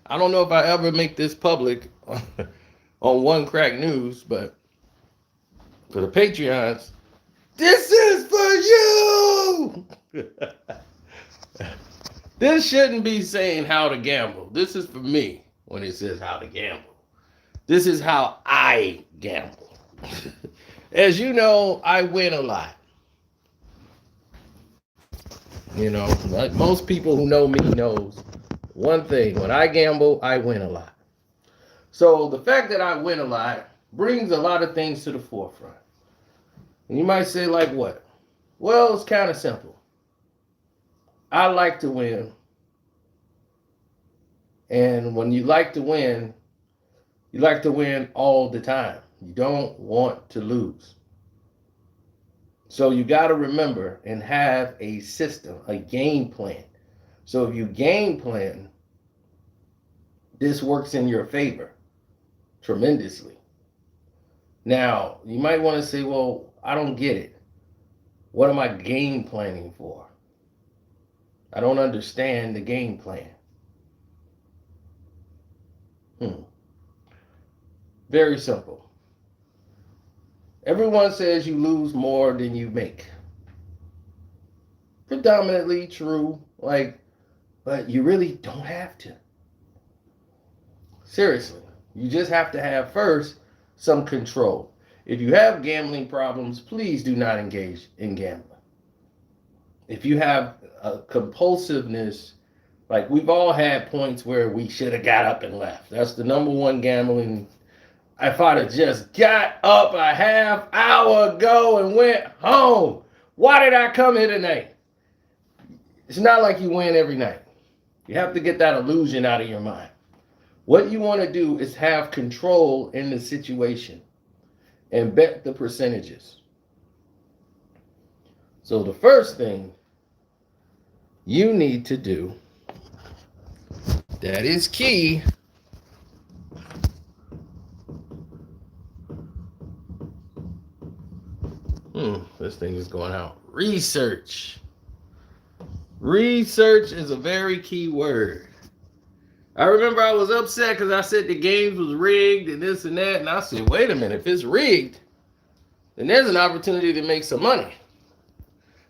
I don't know if I ever make this public on One Crack News, but for the Patreons, this is for you. This shouldn't be saying how to gamble. This is for me when it says how to gamble. This is how I gamble. As you know, I win a lot. You know, like most people who know me knows one thing. When I gamble, I win a lot. So the fact that I win a lot brings a lot of things to the forefront. And you might say, like what? Well, it's kind of simple. I like to win. And when you like to win all the time. You don't want to lose. So you got to remember and have a system, a game plan. So if you game plan, this works in your favor tremendously. Now, you might want to say, well, I don't get it. What am I game planning for? I don't understand the game plan. Very simple. Everyone says you lose more than you make. Predominantly true, but you really don't have to. Seriously, you just have to have first some control. If you have gambling problems, please do not engage in gambling. If you have a compulsiveness, like we've all had points where we should have got up and left. That's the number one gambling. If I'd have just got up a half hour ago and went home, why did I come here tonight? It's not like you win every night. You have to get that illusion out of your mind. What you want to do is have control in the situation and bet the percentages. So the first thing you need to do that is key this thing is going out. Research. Research is a very key word. I remember I was upset because I said the games was rigged and this and that. And I said, wait a minute, if it's rigged, then there's an opportunity to make some money.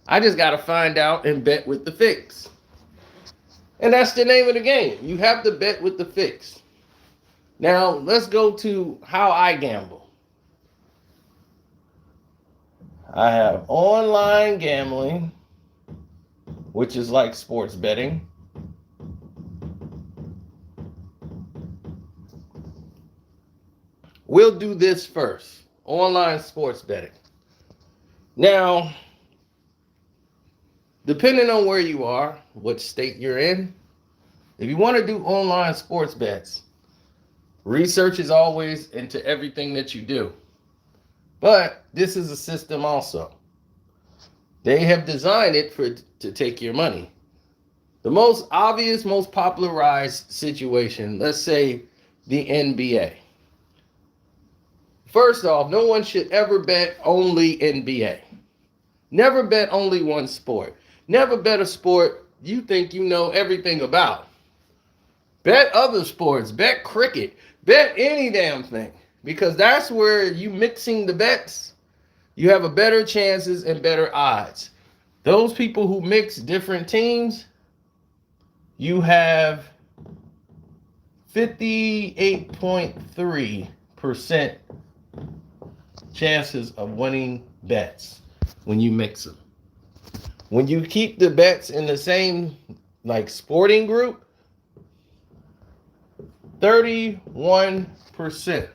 I just got to find out and bet with the fix. And that's the name of the game. You have to bet with the fix. Now, let's go to how I gamble. I have online gambling, which is like sports betting. We'll do this first. Online sports betting. Now, depending on where you are, what state you're in, if you want to do online sports bets, research is always into everything that you do. But this is a system also. They have designed it to take your money. The most obvious, most popularized situation, let's say the NBA. First off, no one should ever bet only NBA. Never bet only one sport. Never bet a sport you think you know everything about. Bet other sports. Bet cricket. Bet any damn thing. Because that's where you mixing the bets, you have a better chances and better odds. Those people who mix different teams, you have 58.3% chances of winning bets when you mix them. When you keep the bets in the same like sporting group, 31%.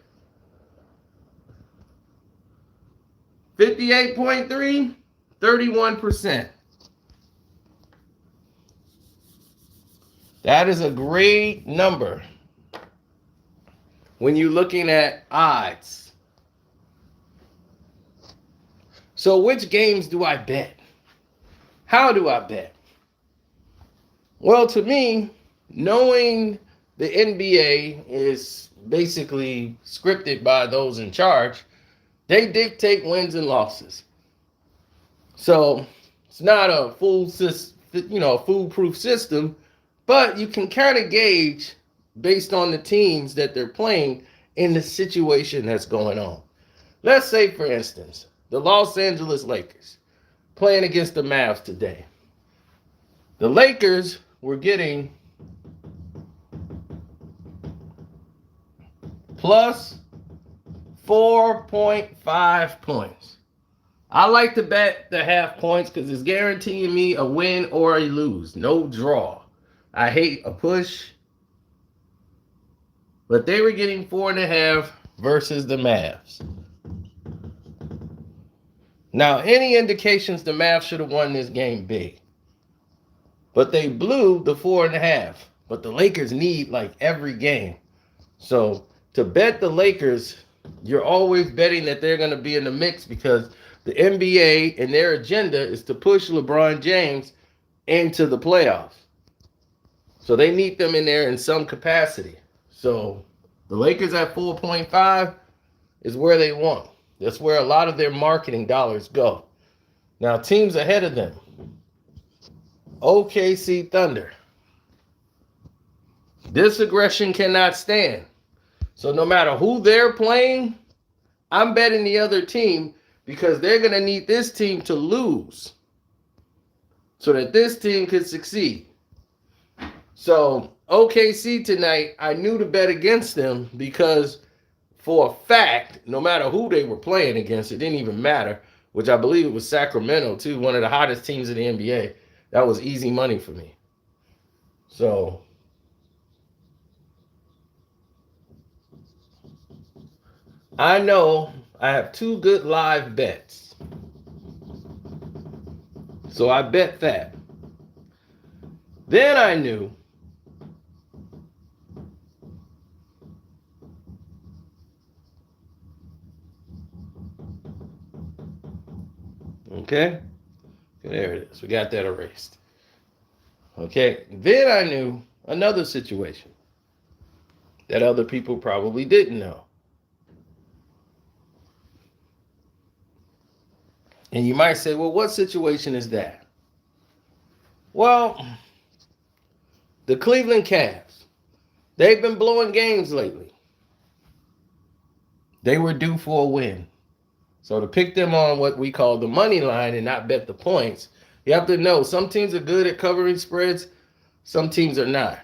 58.3, 31%. That is a great number when you're looking at odds. So which games do I bet? How do I bet? Well, to me, knowing the NBA is basically scripted by those in charge, they dictate wins and losses. So it's not a foolproof system, but you can kind of gauge based on the teams that they're playing in the situation that's going on. Let's say, for instance, the Los Angeles Lakers playing against the Mavs today. The Lakers were getting plus 4.5 points. I like to bet the half points because it's guaranteeing me a win or a lose, no draw. I hate a push, but they were getting 4.5 versus the Mavs. Now, any indications the Mavs should have won this game big, but they blew the 4.5. But the Lakers need like every game. So to bet the Lakers, you're always betting that they're going to be in the mix because the NBA and their agenda is to push LeBron James into the playoffs. So they need them in there in some capacity. So the Lakers at 4.5 is where they want. That's where a lot of their marketing dollars go. Now, teams ahead of them. OKC Thunder. This aggression cannot stand. So no matter who they're playing, I'm betting the other team because they're going to need this team to lose so that this team could succeed. So OKC tonight, I knew to bet against them because for a fact, no matter who they were playing against, it didn't even matter, which I believe it was Sacramento too, one of the hottest teams in the NBA. That was easy money for me. So I know I have two good live bets. So I bet that. Then I knew okay, there it is. We got that erased. Okay, then I knew another situation that other people probably didn't know. And you might say, well, what situation is that? Well, the Cleveland Cavs, they've been blowing games lately. They were due for a win. So to pick them on what we call the money line and not bet the points, you have to know some teams are good at covering spreads, some teams are not.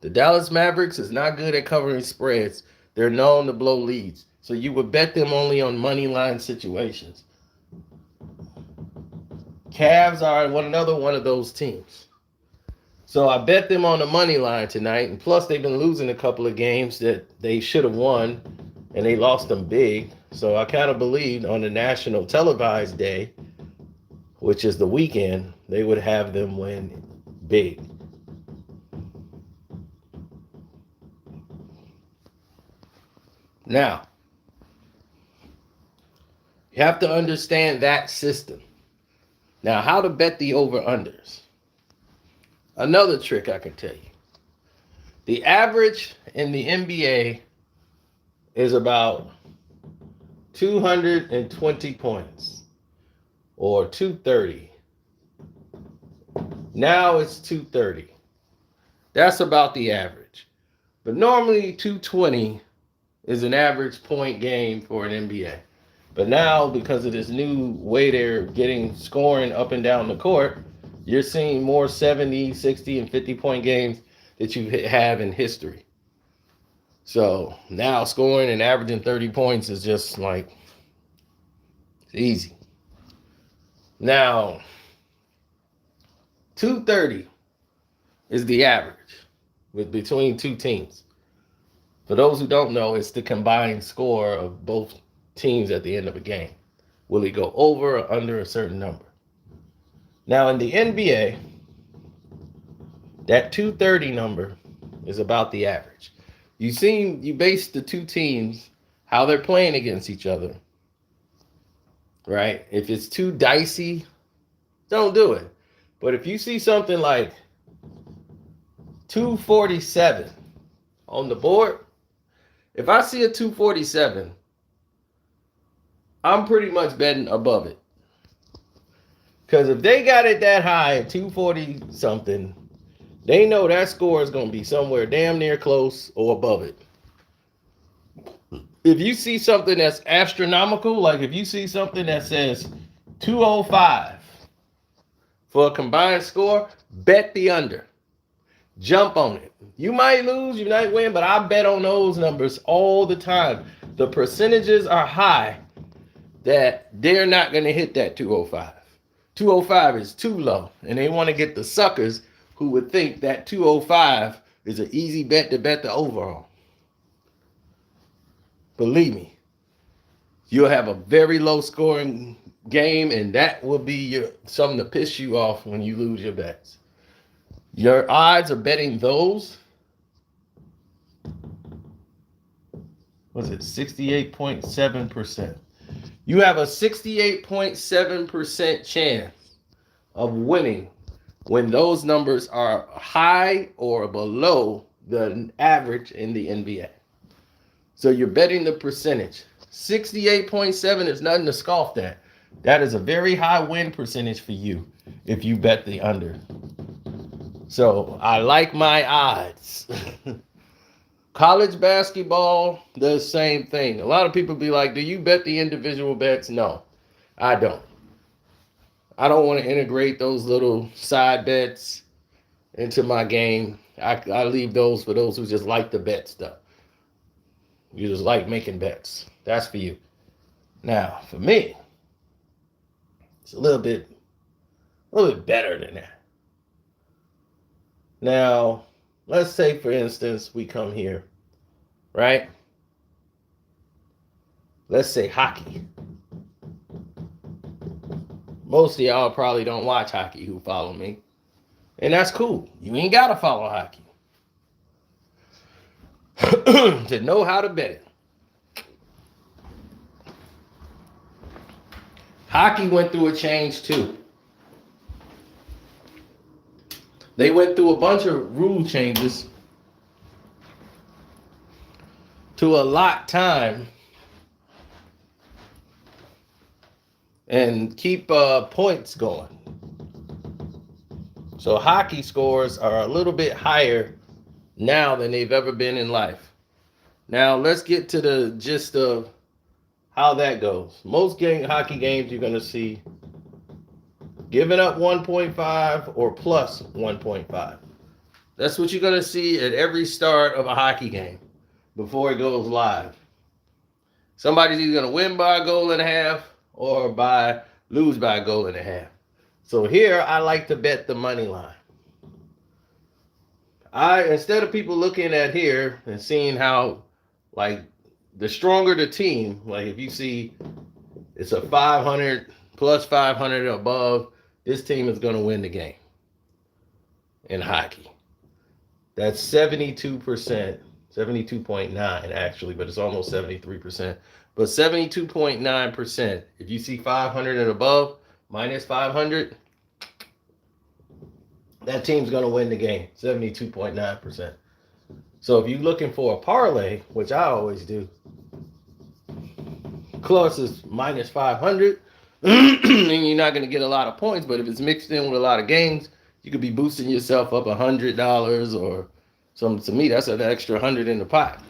The Dallas Mavericks is not good at covering spreads. They're known to blow leads. So you would bet them only on money line situations. Cavs are another one of those teams. So I bet them on the money line tonight. And plus, they've been losing a couple of games that they should have won, and they lost them big. So I kind of believed on the national televised day, which is the weekend, they would have them win big. Now, you have to understand that system. Now, how to bet the over-unders. Another trick I can tell you. The average in the NBA is about 220 points or 230. Now it's 230. That's about the average. But normally 220 is an average point game for an NBA. But now, because of this new way they're getting scoring up and down the court, you're seeing more 70, 60, and 50-point games that you have in history. So now scoring and averaging 30 points is just like, it's easy. Now, 230 is the average between two teams. For those who don't know, it's the combined score of both teams at the end of a game. Will it go over or under a certain number? Now in the NBA, that 230 number is about the average. You base the two teams, how they're playing against each other, right? If it's too dicey, don't do it. But if you see something like 247 on the board, if I see a 247, I'm pretty much betting above it. Because if they got it that high at 240 something, They know that score is going to be somewhere damn near close or above it. If you see something that's astronomical, like if you see something that says 205 for a combined score, bet the under. Jump on it. You might lose, you might win, but I bet on those numbers all the time. The percentages are high that they're not going to hit that 205. 205 is too low, and they want to get the suckers who would think that 205 is an easy bet to bet the overall. Believe me, you'll have a very low scoring game, and that will be something to piss you off when you lose your bets. Your odds of betting those, was it 68.7%? You have a 68.7% chance of winning when those numbers are high or below the average in the NBA. So you're betting the percentage. 68.7 is nothing to scoff at. That is a very high win percentage for you if you bet the under. So I like my odds. College basketball, the same thing. A lot of people be like, do you bet the individual bets? No, I don't. I don't want to integrate those little side bets into my game. I leave those for those who just like to bet stuff. You just like making bets. That's for you. Now, for me, it's a little bit better than that. Now, let's say, for instance, we come here, right? Let's say hockey. Most of y'all probably don't watch hockey who follow me. And that's cool. You ain't got to follow hockey to know how to bet it. Hockey went through a change too. They went through a bunch of rule changes to allot time and keep points going. So hockey scores are a little bit higher now than they've ever been in life. Now let's get to the gist of how that goes. Most hockey games you're going to see giving up 1.5 or plus 1.5. That's what you're going to see at every start of a hockey game before it goes live. Somebody's either going to win by a goal and a half or lose by a goal and a half. So here I like to bet the money line. Instead of people looking at here and seeing how, like, the stronger the team, like if you see it's a 500 plus 500 above, this team is going to win the game in hockey. That's 72%, 72.9 actually, but it's almost 73%. But 72.9%, if you see 500 and above, minus 500, that team's going to win the game, 72.9%. So if you're looking for a parlay, which I always do, close is minus 500, and you're not going to get a lot of points, but if it's mixed in with a lot of games, you could be boosting yourself up $100 or something. To me, that's an extra 100 in the pot.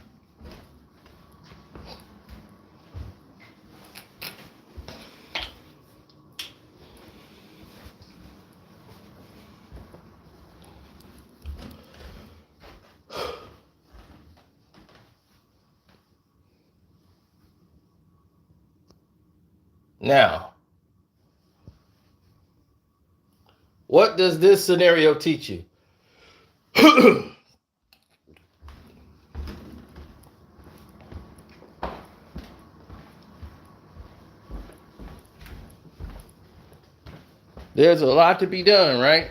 Now, what does this scenario teach you? There's a lot to be done, right?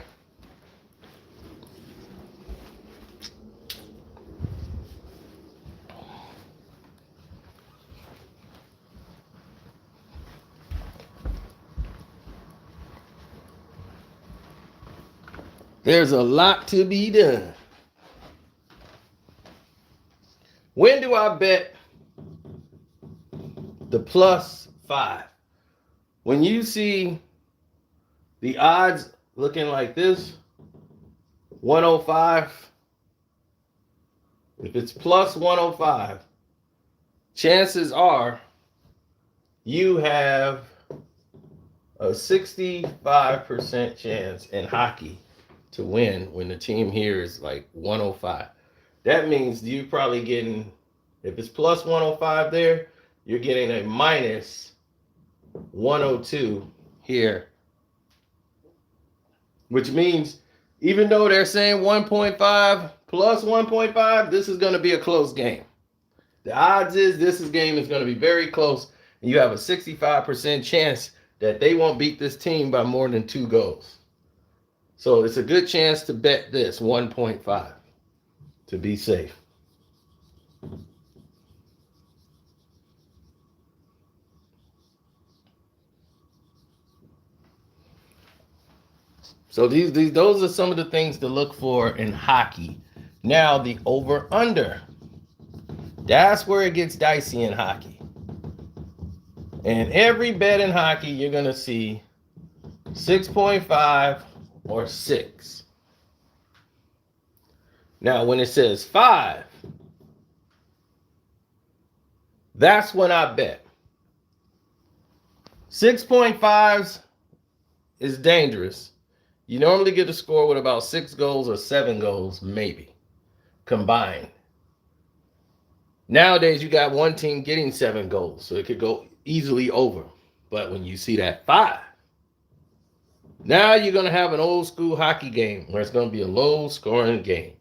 There's a lot to be done. When do I bet the plus 5? When you see the odds looking like this, 105, if it's plus 105, chances are you have a 65% chance in hockey to win when the team here is like 105. That means you're probably getting, if it's plus 105 there, you're getting a minus 102 here, which means even though they're saying 1.5 plus 1.5, this is going to be a close game. The odds is this game is going to be very close, and you have a 65% chance that they won't beat this team by more than 2 goals. So it's a good chance to bet this 1.5 to be safe. So those are some of the things to look for in hockey. Now the over-under. That's where it gets dicey in hockey. And every bet in hockey, you're going to see 6.5 or 6. Now, when it says 5, that's when I bet. 6.5s is dangerous. You normally get a score with about 6 goals or 7 goals, maybe, combined. Nowadays, you got one team getting 7 goals, so it could go easily over. But when you see that 5, now you're going to have an old school hockey game where it's going to be a low scoring game.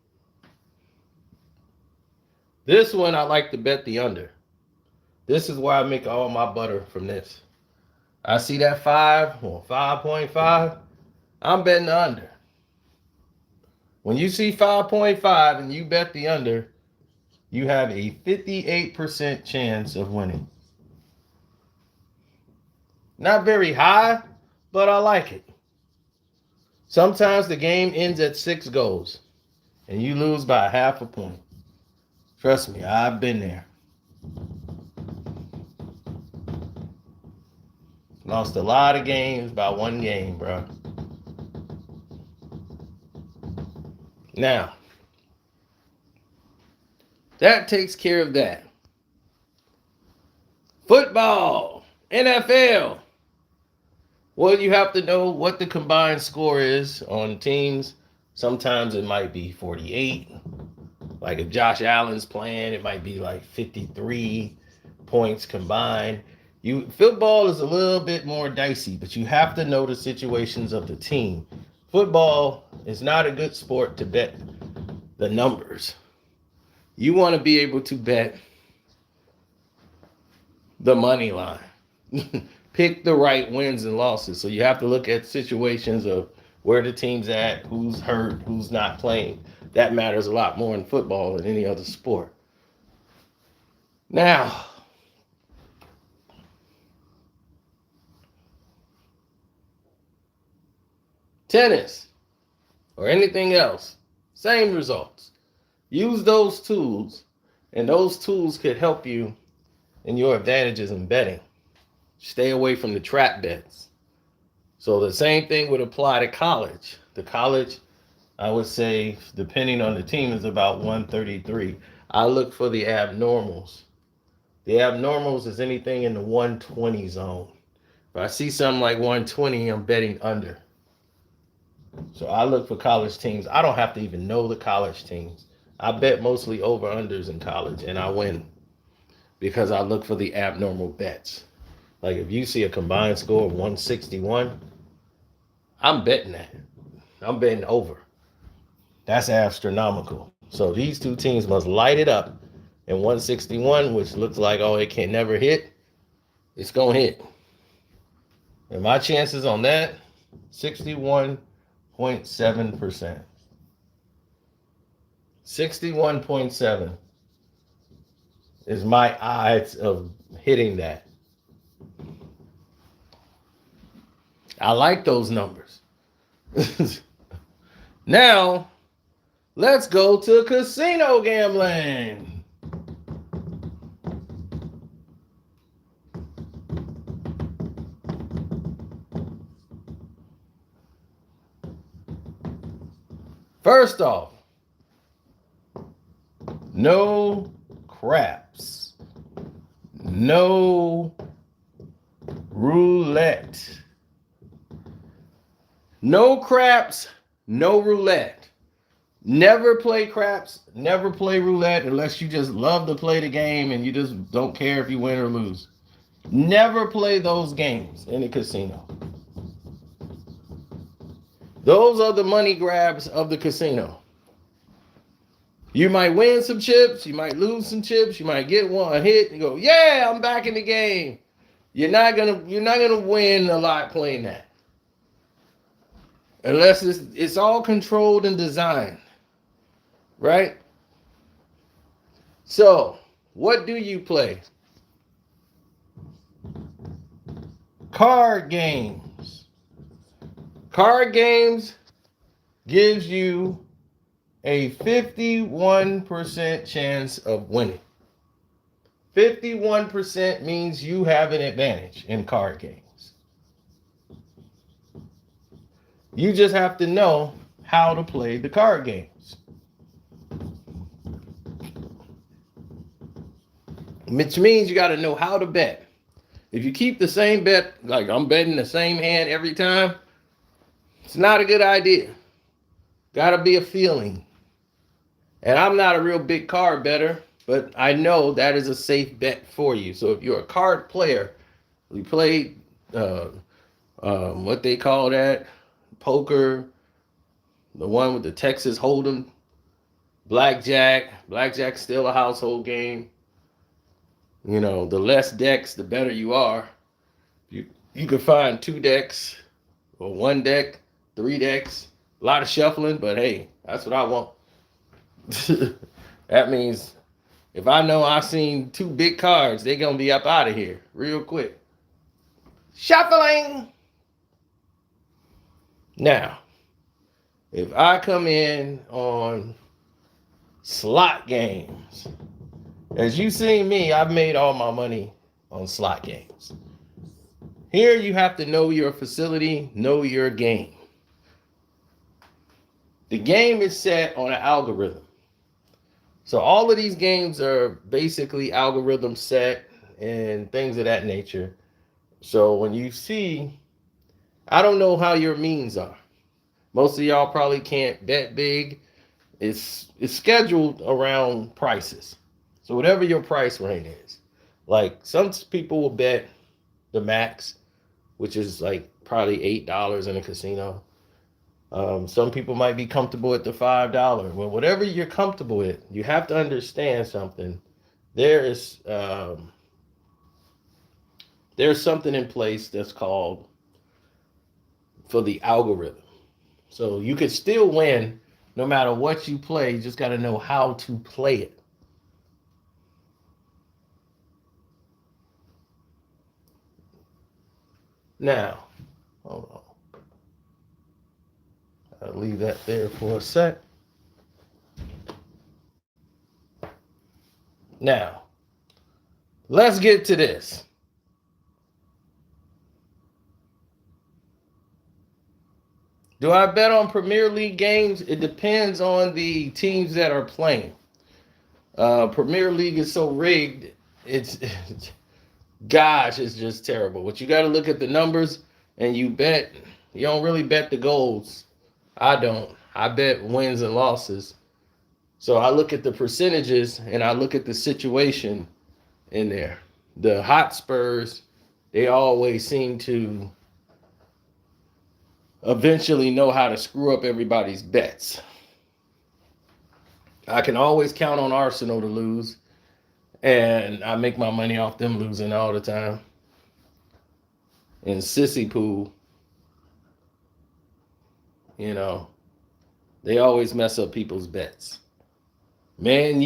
This one, I like to bet the under. This is where I make all my butter from this. I see that 5 or 5.5, I'm betting the under. When you see 5.5 and you bet the under, you have a 58% chance of winning. Not very high, but I like it. Sometimes the game ends at 6 goals, and you lose by half a point. Trust me, I've been there. Lost a lot of games by 1 game, bro. Now, that takes care of that. Football, NFL. Well, you have to know what the combined score is on teams. Sometimes it might be 48. Like if Josh Allen's playing, it might be like 53 points combined. Football is a little bit more dicey, but you have to know the situations of the team. Football is not a good sport to bet the numbers. You want to be able to bet the money line. Pick the right wins and losses. So you have to look at situations of where the team's at, who's hurt, who's not playing. That matters a lot more in football than any other sport. Now, tennis or anything else, same results. Use those tools, and those tools could help you in your advantages in betting. Stay away from the trap bets. So the same thing would apply to college. The college, I would say, depending on the team, is about 133. I look for the abnormals. The abnormals is anything in the 120 zone. If I see something like 120, I'm betting under. So I look for college teams. I don't have to even know the college teams. I bet mostly over-unders in college, and I win because I look for the abnormal bets. Like if you see a combined score of 161, I'm betting that. I'm betting over. That's astronomical. So these two teams must light it up. And 161, which looks like, oh, it can never hit, it's going to hit. And my chances on that, 61.7%. 61.7 is my odds of hitting that. I like those numbers. Now, let's go to casino gambling. First off, no craps, no roulette. No craps, no roulette. Never play craps, never play roulette unless you just love to play the game and you just don't care if you win or lose. Never play those games in a casino. Those are the money grabs of the casino. You might win some chips, you might lose some chips, you might get one hit and go, yeah, I'm back in the game. You're not gonna win a lot playing that. Unless it's all controlled and designed. Right? So, what do you play? Card games. Card games gives you a 51% chance of winning. 51% means you have an advantage in card games. You just have to know how to play the card games. Which means you got to know how to bet. If you keep the same bet, like I'm betting the same hand every time, it's not a good idea. Got to be a feeling. And I'm not a real big card bettor, but I know that is a safe bet for you. So if you're a card player, we play what they call that, poker, the one with the Texas Hold'em, blackjack. Blackjack's still a household game. You know, the less decks, the better you are. You can find 2 decks or 1 deck, 3 decks, a lot of shuffling, but hey, that's what I want. That means if I know I've seen 2 big cards, they're going to be up out of here real quick. Shuffling! Now, if I come in on slot games, as you seen me, I've made all my money on slot games. Here you have to know your facility, know your game. The game is set on an algorithm. So all of these games are basically algorithm set and things of that nature. So when you see, I don't know how your means are. Most of y'all probably can't bet big. It's scheduled around prices. So whatever your price range is, like some people will bet the max, which is like probably $8 in a casino. Some people might be comfortable at the $5. Well, whatever you're comfortable with, you have to understand something. There's something in place that's called for the algorithm. So you can still win no matter what you play. You just got to know how to play it. Now, hold on. I'll leave that there for a sec. Now, let's get to this. Do I bet on Premier League games? It depends on the teams that are playing. Premier League is so rigged. Gosh, it's just terrible. But you got to look at the numbers and you bet. You don't really bet the goals. I don't. I bet wins and losses. So I look at the percentages and I look at the situation in there. The Hotspurs, they always seem to eventually know how to screw up everybody's bets. I can always count on Arsenal to lose. And I make my money off them losing all the time. And Sissy Pool, you know, they always mess up people's bets. Man,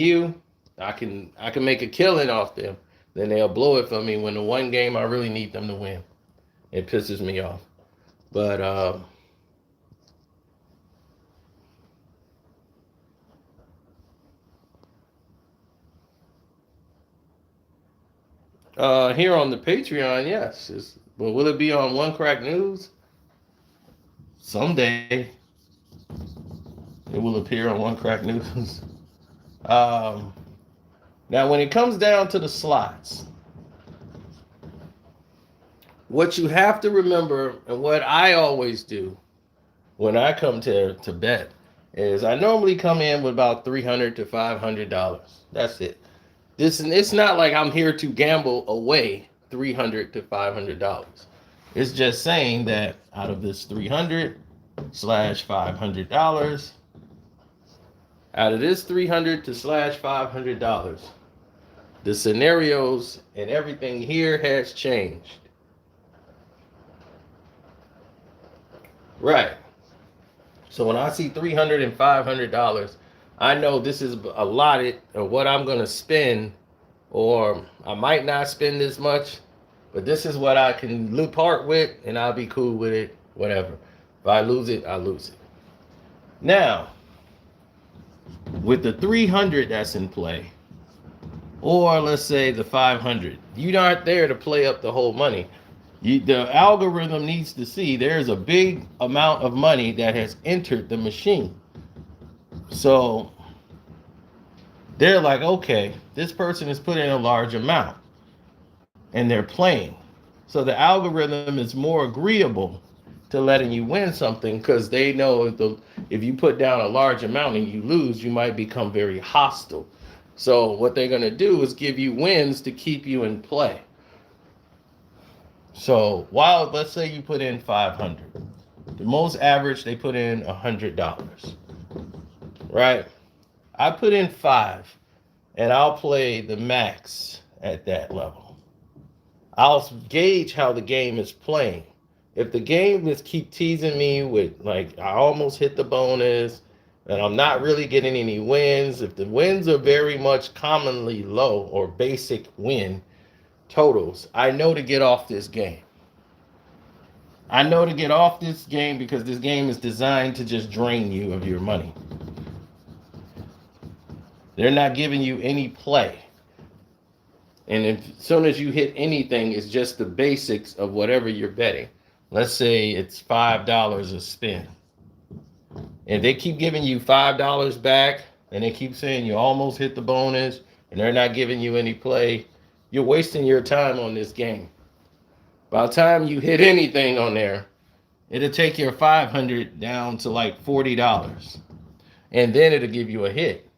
I can make a killing off them. Then they'll blow it for me when the one game I really need them to win. It pisses me off. But here on the Patreon, yes. But will it be on One Crack News? Someday. It will appear on One Crack News. Now, when it comes down to the slots, what you have to remember, and what I always do when I come to bet, is I normally come in with about $300 to $500. That's it. It's not like I'm here to gamble away $300 to $500. It's just saying that out of this $300/$500, out of this $300 to $500, the scenarios and everything here has changed. Right. So when I see $300 and $500, I know this is allotted of what I'm going to spend, or I might not spend this much, but this is what I can part with, and I'll be cool with it, whatever. If I lose it, I lose it. Now, with the 300 that's in play, or let's say the 500, you aren't there to play up the whole money. The algorithm needs to see there's a big amount of money that has entered the machine. So they're like, okay, this person has put in a large amount and they're playing. So the algorithm is more agreeable to letting you win something, because they know if you put down a large amount and you lose, you might become very hostile. So what they're going to do is give you wins to keep you in play. So while, let's say you put in 500, the most average they put in $100, right? I put in 5, and I'll play the max at that level. I'll gauge how the game is playing. If the game is keep teasing me with, like, I almost hit the bonus and I'm not really getting any wins, if the wins are very much commonly low or basic win totals, I know to get off this game. I know to get off this game because this game is designed to just drain you of your money. They're not giving you any play. And as soon as you hit anything, it's just the basics of whatever you're betting. Let's say it's $5 a spin. And they keep giving you $5 back, and they keep saying you almost hit the bonus, and they're not giving you any play. You're wasting your time on this game. By the time you hit anything on there, it'll take your $500 down to like $40. And then it'll give you a hit.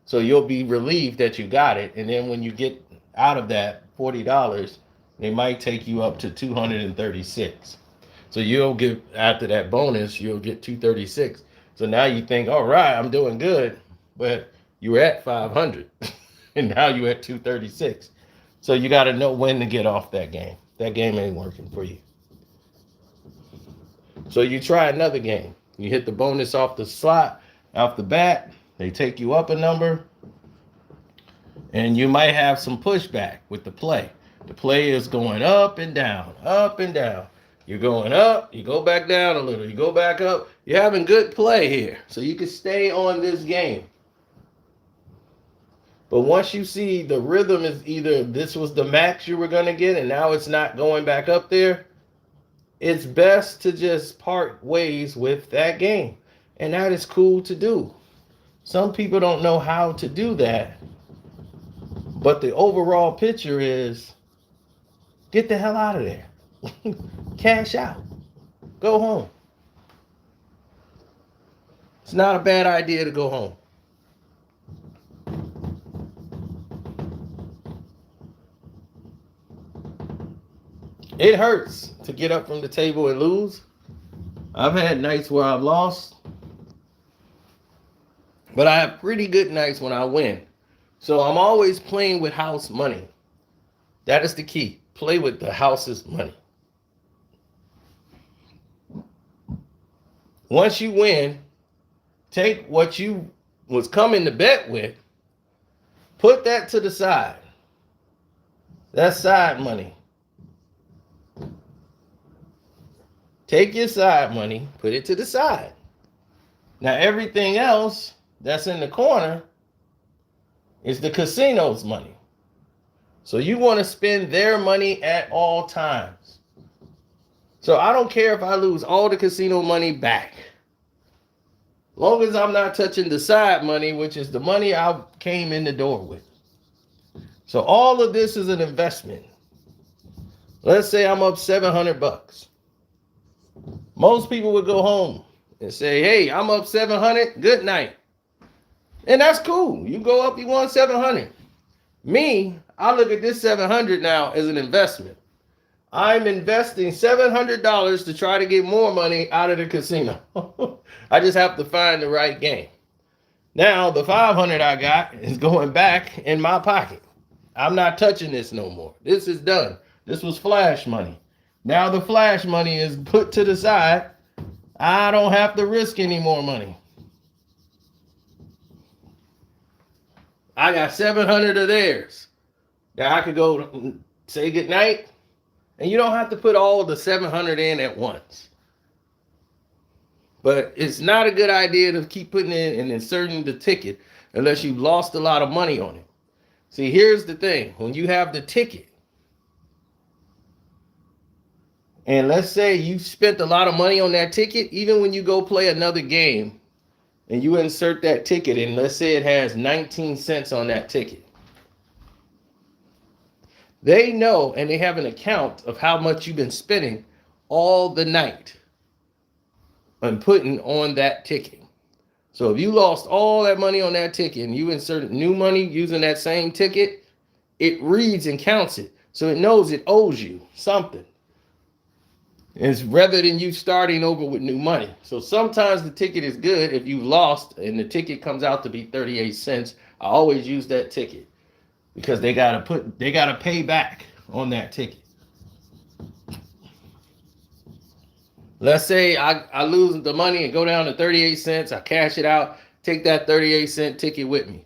So you'll be relieved that you got it. And then when you get out of that $40, they might take you up to $236. So you'll get, after that bonus, you'll get $236. So now you think, all right, I'm doing good. But you were at $500 and now you're at $236. So you got to know when to get off that game. That game ain't working for you. So you try another game. You hit the bonus off the slot, off the bat. They take you up a number. And you might have some pushback with the play. The play is going up and down, up and down. You're going up, you go back down a little, you go back up. You're having good play here. So you can stay on this game. But once you see the rhythm is either this was the max you were going to get and now it's not going back up there, it's best to just part ways with that game. And that is cool to do. Some people don't know how to do that. But the overall picture is get the hell out of there. Cash out. Go home. It's not a bad idea to go home. It hurts to get up from the table and lose. I've had nights where I've lost. But I have pretty good nights when I win. So I'm always playing with house money. That is the key. Play with the house's money. Once you win, take what you was coming to bet with, put that to the side. That's side money. Take your side money, put it to the side. Now everything else that's in the corner is the casino's money. So you want to spend their money at all times. So I don't care if I lose all the casino money back. Long as I'm not touching the side money, which is the money I came in the door with. So all of this is an investment. Let's say I'm up 700 bucks. Most people would go home and say, hey, I'm up 700, good night. And that's cool. You go up, you won 700. Me, I look at this 700 now as an investment. I'm investing $700 to try to get more money out of the casino. I just have to find the right game. Now, the 500 I got is going back in my pocket. I'm not touching this no more. This is done. This was flash money. Now the flash money is put to the side. I don't have to risk any more money. I got 700 of theirs. Now I could go say goodnight, and you don't have to put all the 700 in at once. But it's not a good idea to keep putting in and inserting the ticket unless you've lost a lot of money on it. See, here's the thing. When you have the ticket, and let's say you spent a lot of money on that ticket, even when you go play another game and you insert that ticket in, let's say it has 19 cents on that ticket. They know, and they have an account of how much you've been spending all the night on putting on that ticket. So if you lost all that money on that ticket and you inserted new money using that same ticket, it reads and counts it. So it knows it owes you something. It's rather than you starting over with new money. So sometimes the ticket is good if you've lost and the ticket comes out to be 38 cents. I always use that ticket because they gotta pay back on that ticket. Let's say I lose the money and go down to 38 cents. I cash it out, take that 38-cent ticket with me.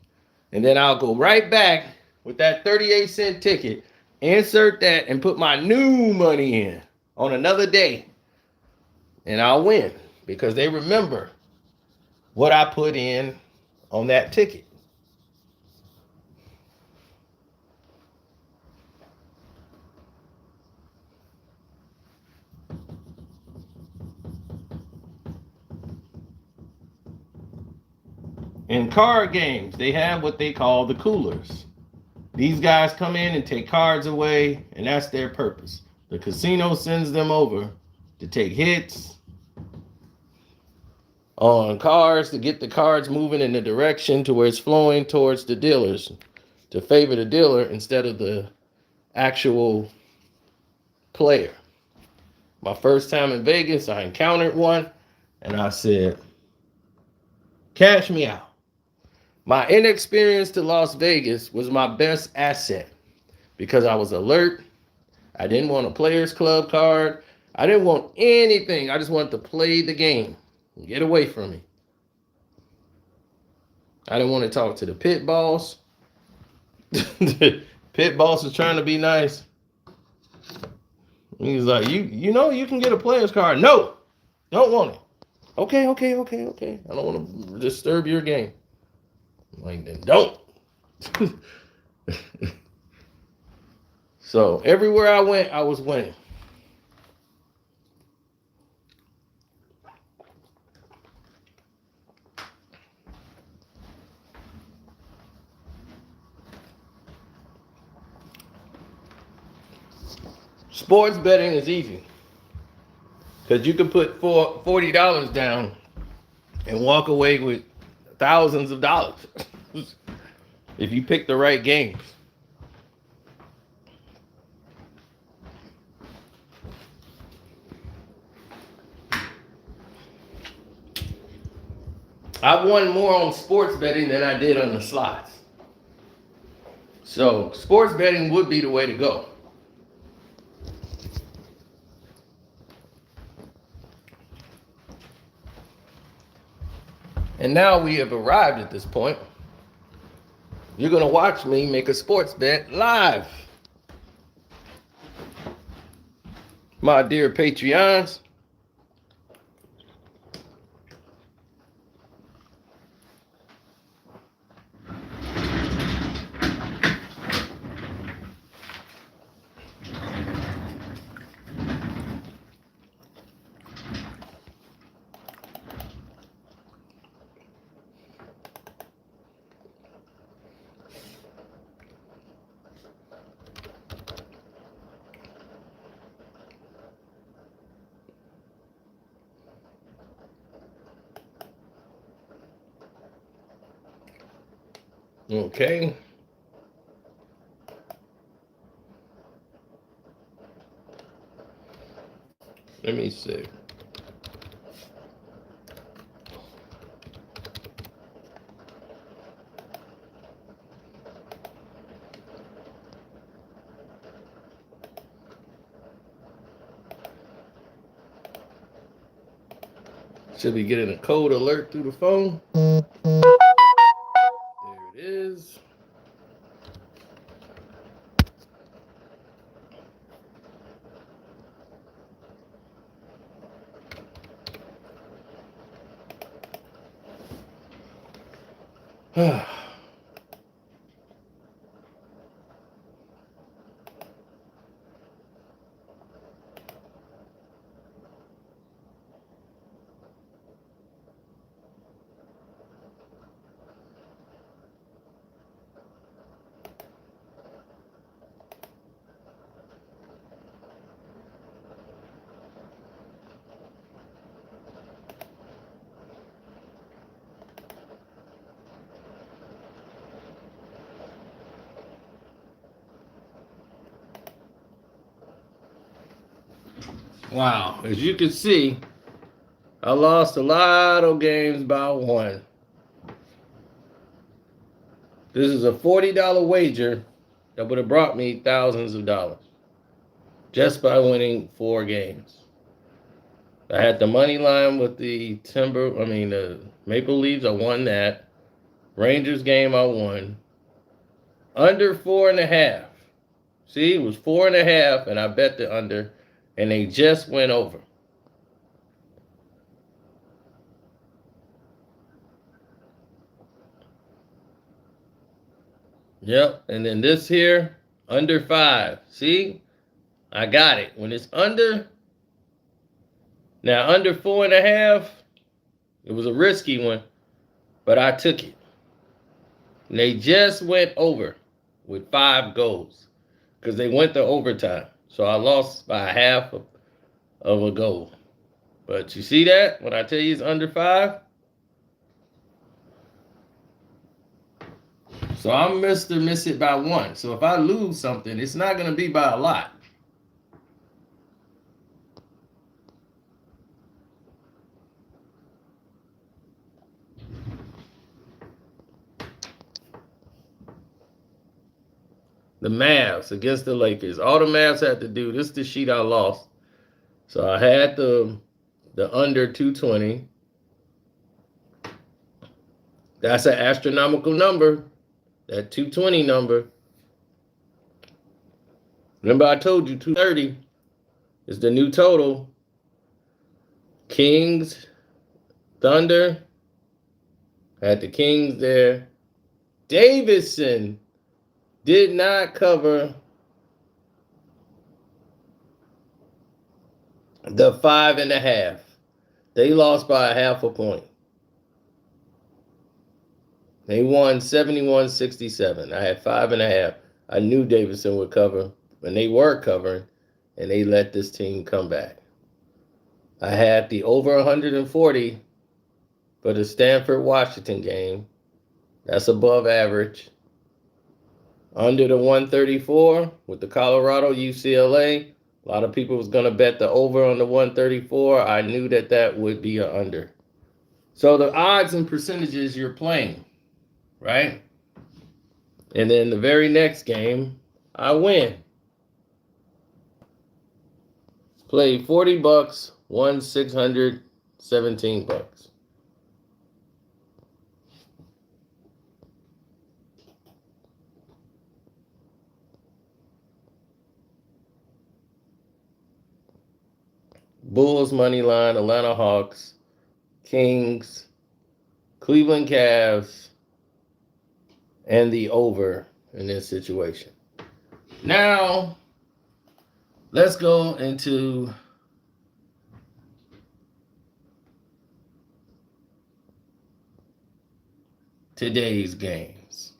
And then I'll go right back with that 38-cent ticket, insert that, and put my new money in on another day. And I'll win because they remember what I put in on that ticket. In card games, they have what they call the coolers. These guys come in and take cards away, and that's their purpose. The casino sends them over to take hits on cards to get the cards moving in the direction to where it's flowing towards the dealers to favor the dealer instead of the actual player. My first time in Vegas, I encountered one, and I said, cash me out. My inexperience to Las Vegas was my best asset because I was alert. I didn't want a Players Club card. I didn't want anything. I just wanted to play the game. Get away from me. I didn't want to talk to the pit boss. The pit boss was trying to be nice. He was like, you know you can get a Players card. No, don't want it. Okay. I don't want to disturb your game. I'm like, then don't. So everywhere I went, I was winning. Sports betting is easy because you can put $40 down and walk away with thousands of dollars if you pick the right games. I've won more on sports betting than I did on the slots. So sports betting would be the way to go. And now we have arrived at this point. You're going to watch me make a sports bet live. My dear Patreons. Okay. Let me see. Should be getting a code alert through the phone. There it is. Wow, as you can see, I lost a lot of games by one. This is a $40 wager that would have brought me thousands of dollars just by winning 4 games. I had the money line with the the Maple Leafs, I won that. Rangers game, I won. Under 4.5. See, it was 4.5, and I bet the under, and they just went over. Yep, and then this here, under 5. See, I got it. When it's under, now under 4.5, it was a risky one, but I took it. And they just went over with 5 goals because they went to overtime. So I lost by a half of a goal. But you see that? When I tell you it's under 5? So I'm Mr. Miss It by 1. So if I lose something, it's not going to be by a lot. The Mavs against the Lakers. All the Mavs had to do, this is the sheet I lost. So I had the under 220. That's an astronomical number. That 220 number. Remember I told you 230 is the new total. Kings, Thunder. Had the Kings there. Davidson did not cover the 5.5. They lost by a half a point. They won 71-67. I had 5.5. I knew Davidson would cover, and they were covering, and they let this team come back. I had the over 140 for the Stanford-Washington game. That's above average. Under the 134 with the Colorado UCLA. A lot of people was going to bet the over on the 134. I knew that would be an under. So the odds and percentages you're playing, right? And then the very next game, I win. Played $40, won $617. Bulls money line, Atlanta Hawks, Kings, Cleveland Cavs, and the over in this situation. Now, let's go into today's games.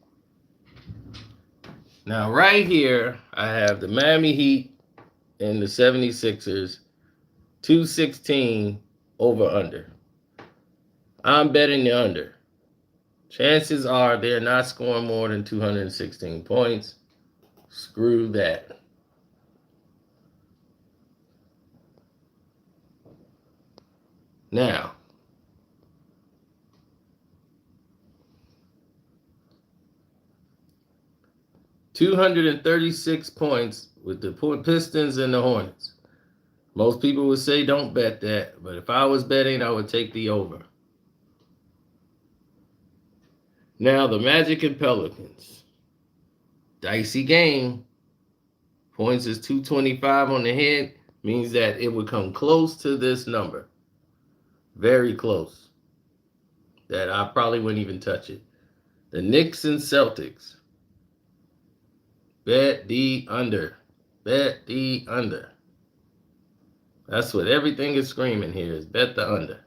Now, right here, I have the Miami Heat and the 76ers, 216 over under. I'm betting the under. Chances are they're not scoring more than 216 points. Screw that. Now, $236 points with the Pistons and the Hornets. Most people would say don't bet that, but if I was betting, I would take the over. Now, the Magic and Pelicans. Dicey game. Points is 225 on the head, means that it would come close to this number. Very close. That I probably wouldn't even touch it. The Knicks and Celtics. Bet the under. Bet the under. That's what everything is screaming here is bet the under.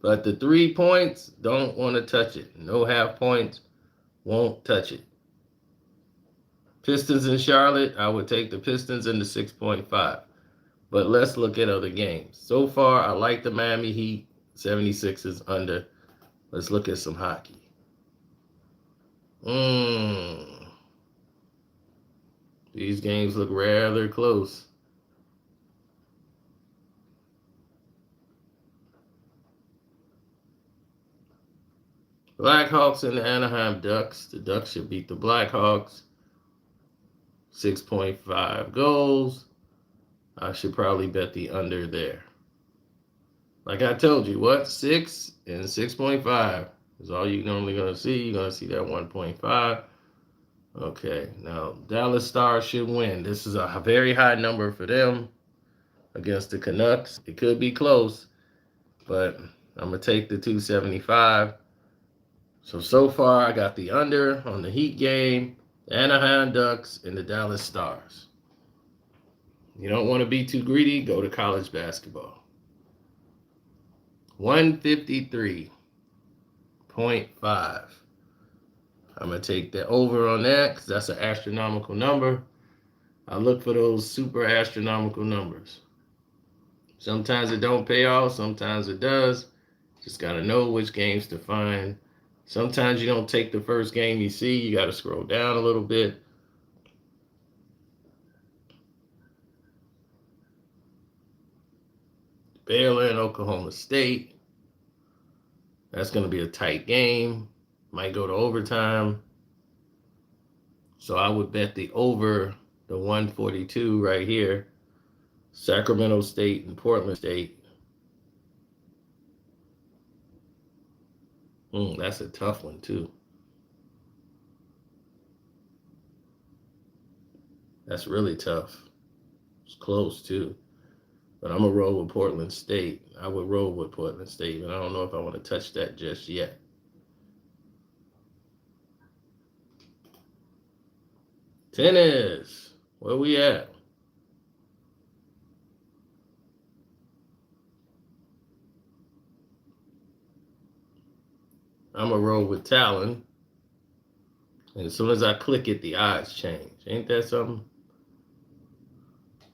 But the 3 points, don't want to touch it. No half points, won't touch it. Pistons in Charlotte, I would take the Pistons in the 6.5. But let's look at other games. So far, I like the Miami Heat, 76ers under. Let's look at some hockey. These games look rather close. Blackhawks and the Anaheim Ducks. The Ducks should beat the Blackhawks. 6.5 goals. I should probably bet the under there. Like I told you, what? 6 and 6.5 is all you're normally going to see. You're going to see that 1.5. Okay, now Dallas Stars should win. This is a very high number for them against the Canucks. It could be close, but I'm going to take the 275. So far, I got the under on the Heat game, the Anaheim Ducks, and the Dallas Stars. You don't want to be too greedy, go to college basketball. 153.5. I'm going to take the over on that because that's an astronomical number. I look for those super astronomical numbers. Sometimes it don't pay off, sometimes it does. Just got to know which games to find. Sometimes you don't take the first game you see. You got to scroll down a little bit. Baylor and Oklahoma State. That's going to be a tight game. Might go to overtime. So I would bet the over the 142 right here. Sacramento State and Portland State. That's a tough one, too. That's really tough. It's close, too. But I'm going to roll with Portland State. I would roll with Portland State, but I don't know if I want to touch that just yet. Tennis. Where we at? I'm going to roll with Talon. And as soon as I click it, the odds change. Ain't that something?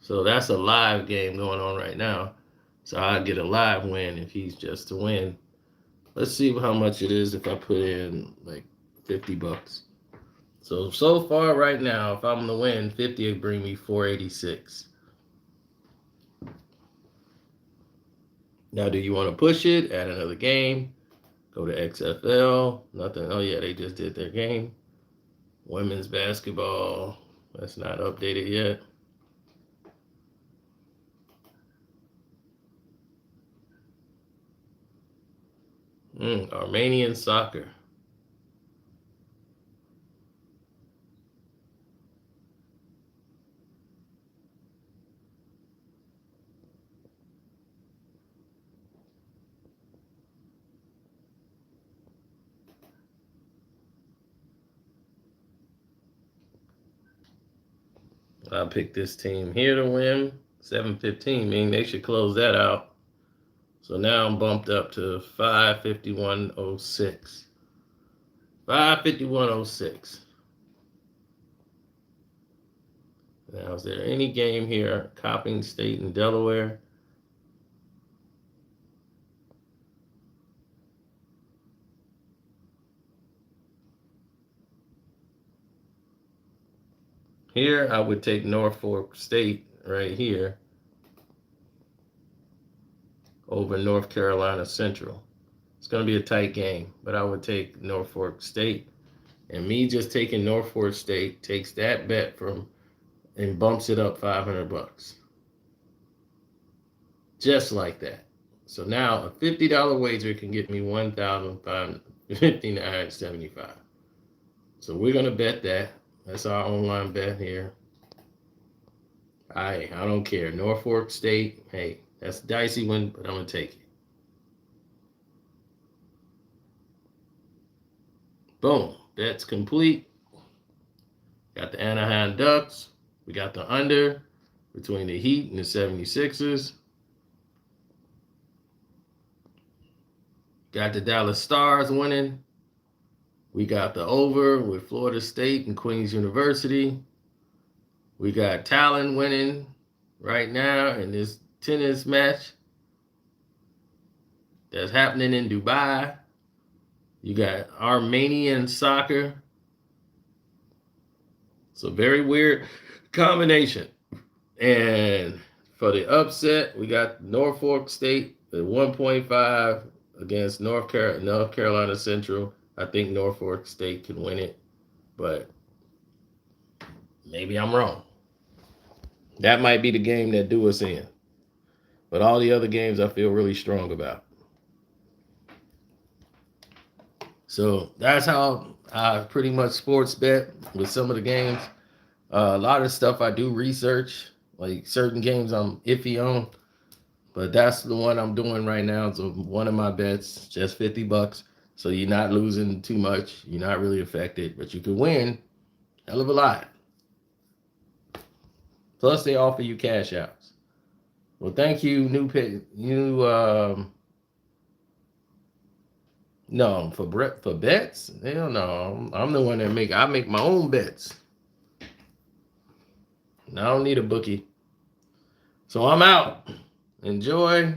So that's a live game going on right now. So I get a live win if he's just to win. Let's see how much it is if I put in like $50. So far right now, if I'm to win, 50 would bring me 486. Now, do you want to push it? Add another game. Go to XFL. Nothing. Oh, yeah, they just did their game. Women's basketball. That's not updated yet. Armenian soccer. I picked this team here to win. 715, meaning they should close that out. So now I'm bumped up to 551.06. 551.06. Now, is there any game here? Copping State in Delaware. Here, I would take Norfolk State right here over North Carolina Central. It's going to be a tight game, but I would take Norfolk State. And me just taking Norfolk State takes that bet from and bumps it up $500. Just like that. So now a $50 wager can get me $1,559.75. So we're going to bet that. That's our online bet here. I don't care. Norfolk State, hey, that's a dicey one, but I'm going to take it. Boom. That's complete. Got the Anaheim Ducks. We got the under between the Heat and the 76ers. Got the Dallas Stars winning. We got the over with Florida State and Queens University. We got Talon winning right now in this tennis match that's happening in Dubai. You got Armenian soccer. It's a very weird combination. And for the upset, we got Norfolk State at 1.5 against North Carolina Central. I think Norfolk State can win it, but maybe I'm wrong. That might be the game that do us in. But all the other games I feel really strong about. So that's how I pretty much sports bet with some of the games. A lot of stuff I do research, like certain games I'm iffy on, but that's the one I'm doing right now. So one of my bets, just $50. So you're not losing too much. You're not really affected, but you could win a hell of a lot. Plus they offer you cash outs. Well, thank you, no, for bets? Hell no. I'm the one that I make my own bets. I don't need a bookie. So I'm out. Enjoy.